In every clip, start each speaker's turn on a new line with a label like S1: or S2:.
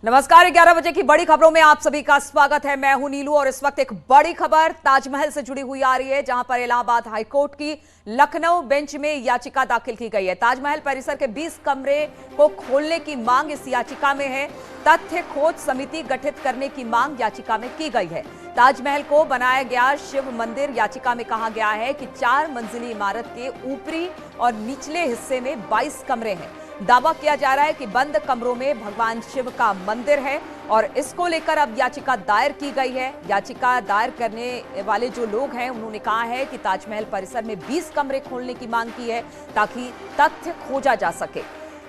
S1: नमस्कार। 11 बजे की बड़ी खबरों में आप सभी का स्वागत है। मैं हूं नीलू और इस वक्त एक बड़ी खबर ताजमहल से जुड़ी हुई आ रही है, जहां पर इलाहाबाद हाईकोर्ट की लखनऊ बेंच में याचिका दाखिल की गई है। ताजमहल परिसर के 20 कमरे को खोलने की मांग इस याचिका में है। तथ्य खोज समिति गठित करने की मांग याचिका में की गई है। ताजमहल को बनाया गया शिव मंदिर, याचिका में कहा गया है कि 4 मंजिली इमारत के ऊपरी और निचले हिस्से में 22 कमरे हैं। दावा किया जा रहा है कि बंद कमरों में भगवान शिव का मंदिर है और इसको लेकर अब याचिका दायर की गई है। याचिका दायर करने वाले जो लोग हैं उन्होंने कहा है कि ताजमहल परिसर में 20 कमरे खोलने की मांग की है ताकि तथ्य खोजा जा सके।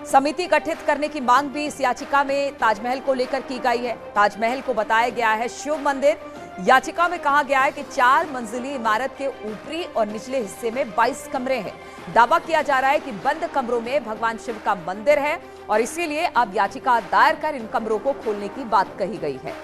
S1: समिति गठित करने की मांग भी इस याचिका में ताजमहल को लेकर की गई है। ताजमहल को बताया गया है शिव मंदिर। याचिका में कहा गया है कि 4 मंजिली इमारत के ऊपरी और निचले हिस्से में 22 कमरे हैं। दावा किया जा रहा है कि बंद कमरों में भगवान शिव का मंदिर है और इसीलिए अब याचिका दायर कर इन कमरों को खोलने की बात कही गई है।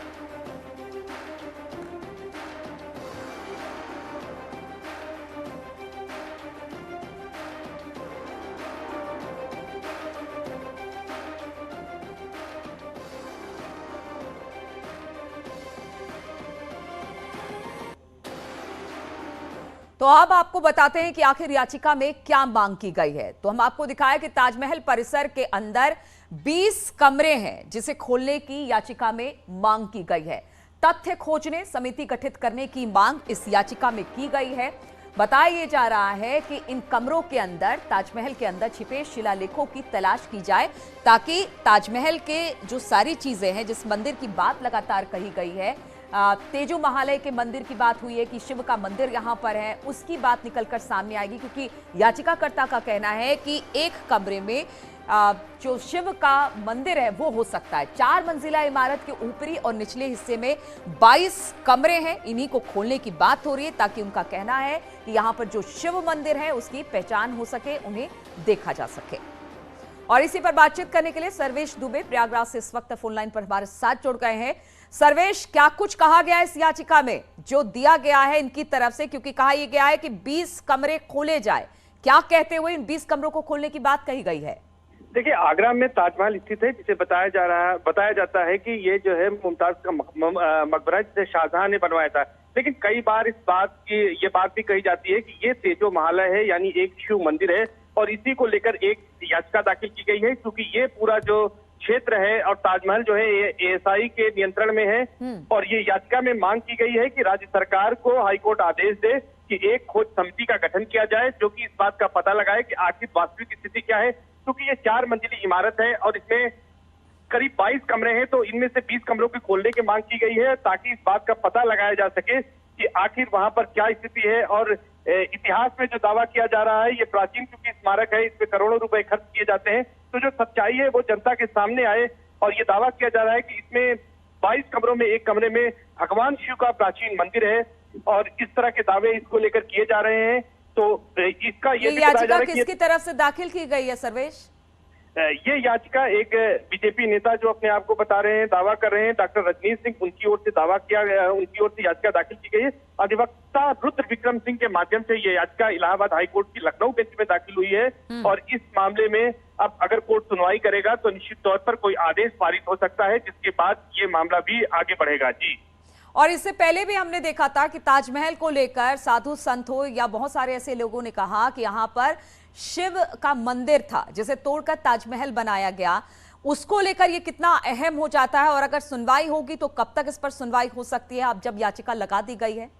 S1: तो अब आपको बताते हैं कि आखिर याचिका में क्या मांग की गई है। तो हम आपको दिखाया कि ताजमहल परिसर के अंदर 20 कमरे हैं जिसे खोलने की याचिका में मांग की गई है। तथ्य खोजने समिति गठित करने की मांग इस याचिका में की गई है। बताया जा रहा है कि इन कमरों के अंदर, ताजमहल के अंदर छिपे शिलालेखों की तलाश की जाए ताकि ताजमहल के जो सारी चीजें हैं, जिस मंदिर की बात लगातार कही गई है, तेजो महालय के मंदिर की बात हुई है कि शिव का मंदिर यहां पर है, उसकी बात निकलकर सामने आएगी। क्योंकि याचिकाकर्ता का कहना है कि एक कमरे में जो शिव का मंदिर है वो हो सकता है। 4 मंजिला इमारत के ऊपरी और निचले हिस्से में 22 कमरे हैं, इन्हीं को खोलने की बात हो रही है ताकि उनका कहना है कि यहां पर जो शिव मंदिर है उसकी पहचान हो सके, उन्हें देखा जा सके। और इसी पर बातचीत करने के लिए सर्वेश दुबे प्रयागराज से इस वक्त फोन लाइन पर हमारे साथ जुड़ गए हैं। सर्वेश, क्या कुछ कहा गया है इस याचिका में जो दिया गया है इनकी तरफ से? क्योंकि कहा यह गया है कि 20 कमरे खोले जाए, क्या कहते हुए इन 20 कमरों को खोलने की बात कही गई है?
S2: देखिए, आगरा में ताजमहल स्थित है, जिसे बताया जाता है कि ये जो है मुमताज का मकबरा, जिसे शाहजहां ने बनवाया था। लेकिन कई बार ये बात भी कही जाती है कि ये तेजो महालय है, यानी एक शिव मंदिर है और इसी को लेकर एक याचिका दाखिल की गई है। क्योंकि ये पूरा जो क्षेत्र है और ताजमहल जो है ये एएसआई के नियंत्रण में है और ये याचिका में मांग की गई है कि राज्य सरकार को हाईकोर्ट आदेश दे कि एक खोज समिति का गठन किया जाए जो कि इस बात का पता लगाए कि आखिर वास्तविक स्थिति क्या है। क्योंकि ये 4 मंजिली इमारत है और इसमें करीब 22 कमरे हैं, तो इनमें से 20 कमरों की खोलने की मांग की गई है ताकि इस बात का पता लगाया जा सके कि आखिर वहां पर क्या स्थिति है। और इतिहास में जो दावा किया जा रहा है, ये प्राचीन क्योंकि स्मारक है, इस पे करोड़ों रुपए खर्च किए जाते हैं, तो जो सच्चाई है वो जनता के सामने आए। और ये दावा किया जा रहा है कि इसमें 22 कमरों में एक कमरे में भगवान शिव का प्राचीन मंदिर है और इस तरह के दावे इसको लेकर किए जा रहे हैं। तो इसका ये
S1: याचिका किसकी तरफ से दाखिल की गई है सर्वेश?
S2: ये याचिका एक बीजेपी नेता जो अपने आप को बता रहे हैं, दावा कर रहे हैं, डॉक्टर रजनीश सिंह, उनकी ओर से दावा किया गया, उनकी ओर से याचिका दाखिल की गई है। अधिवक्ता रुद्र विक्रम सिंह के माध्यम से ये याचिका इलाहाबाद हाईकोर्ट की लखनऊ बेंच में दाखिल हुई है और इस मामले में अब अगर कोर्ट सुनवाई करेगा तो निश्चित तौर पर कोई आदेश पारित हो सकता है, जिसके बाद ये मामला भी आगे बढ़ेगा। जी।
S1: और इससे पहले भी हमने देखा था कि ताजमहल को लेकर साधु संतों या बहुत सारे ऐसे लोगों ने कहा कि यहाँ पर शिव का मंदिर था जिसे तोड़कर ताजमहल बनाया गया। उसको लेकर ये कितना अहम हो जाता है और अगर सुनवाई होगी तो कब तक इस पर सुनवाई हो सकती है, अब जब याचिका लगा दी गई है?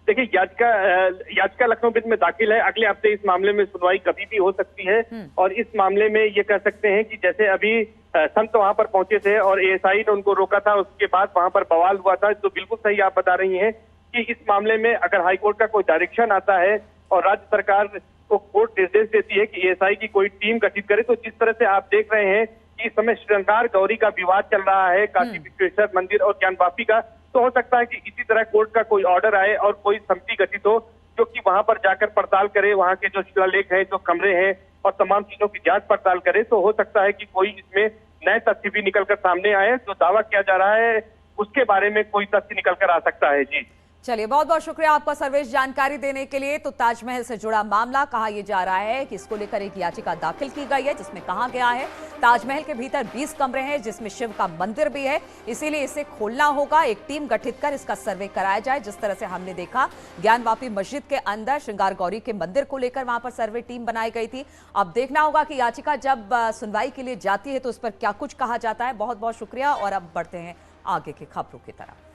S2: देखिए, याचिका लखनऊ बेंच में दाखिल है। अगले हफ्ते इस मामले में सुनवाई कभी भी हो सकती है और इस मामले में ये कह सकते हैं कि जैसे अभी संत वहां पर पहुंचे थे और एएसआई ने उनको रोका था, उसके बाद वहां पर बवाल हुआ था। तो बिल्कुल सही आप बता रही हैं कि इस मामले में अगर हाईकोर्ट का कोई डायरेक्शन आता है और राज्य सरकार को कोर्ट निर्देश देती है कि एएसआई की कोई टीम गठित करे, तो जिस तरह से आप देख रहे हैं कि इस समय श्रृंगार गौरी का विवाद चल रहा है, काशी विश्वेश्वर मंदिर और ज्ञानवापी का, तो हो सकता है कि इसी तरह कोर्ट का कोई ऑर्डर आए और कोई समिति गठित हो जो कि वहां पर जाकर पड़ताल करे, वहां के जो शिलालेख है, जो कमरे हैं और तमाम चीजों की जांच पड़ताल करे। तो हो सकता है कि कोई इसमें नए तथ्य भी निकलकर सामने आए। जो दावा किया जा रहा है उसके बारे में कोई तथ्य निकलकर आ सकता है। जी।
S1: चलिए, बहुत बहुत शुक्रिया आपका सर्वेश जानकारी देने के लिए। तो ताजमहल से जुड़ा मामला, कहा यह जा रहा है कि इसको लेकर एक याचिका दाखिल की गई है जिसमें कहा गया है ताजमहल के भीतर 20 कमरे हैं जिसमें शिव का मंदिर भी है, इसीलिए इसे खोलना होगा। एक टीम गठित कर इसका सर्वे कराया जाए। जिस तरह से हमने देखा ज्ञानवापी मस्जिद के अंदर श्रृंगार गौरी के मंदिर को लेकर वहां पर सर्वे टीम बनाई गई थी। अब देखना होगा कि याचिका जब सुनवाई के लिए जाती है तो उस पर क्या कुछ कहा जाता है। बहुत बहुत शुक्रिया और अब बढ़ते हैं आगे की खबरों की तरफ।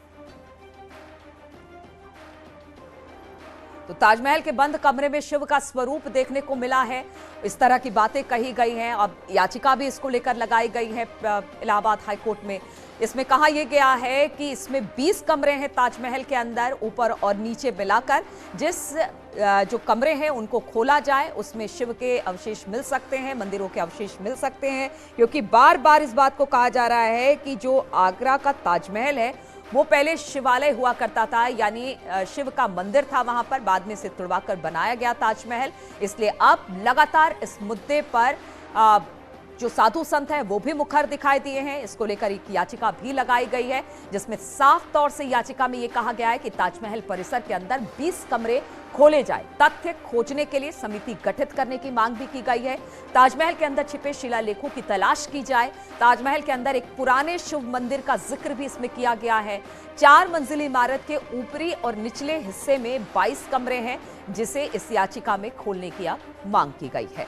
S1: तो ताजमहल के बंद कमरे में शिव का स्वरूप देखने को मिला है, इस तरह की बातें कही गई हैं। अब याचिका भी इसको लेकर लगाई गई है इलाहाबाद हाईकोर्ट में। इसमें कहा यह गया है कि इसमें 20 कमरे हैं ताजमहल के अंदर, ऊपर और नीचे मिलाकर। जो कमरे हैं उनको खोला जाए, उसमें शिव के अवशेष मिल सकते हैं, मंदिरों के अवशेष मिल सकते हैं, क्योंकि बार बार इस बात को कहा जा रहा है कि जो आगरा का ताजमहल है वो पहले शिवालय हुआ करता था, यानी शिव का मंदिर था वहां पर, बाद में से तुड़वाकर बनाया गया ताजमहल। इसलिए अब लगातार इस मुद्दे पर जो साधु संत हैं वो भी मुखर दिखाई दिए हैं। इसको लेकर एक याचिका भी लगाई गई है जिसमें साफ तौर से याचिका में ये कहा गया है कि ताजमहल परिसर के अंदर 20 कमरे खोले जाए। तथ्य खोजने के लिए समिति गठित करने की मांग भी की गई है। ताजमहल के अंदर छिपे शिलालेखों की तलाश की जाए। ताजमहल के अंदर एक पुराने शिव मंदिर का जिक्र भी इसमें किया गया है। 4 मंजिली इमारत के ऊपरी और निचले हिस्से में 22 कमरे हैं जिसे इस याचिका में खोलने की मांग की गई है।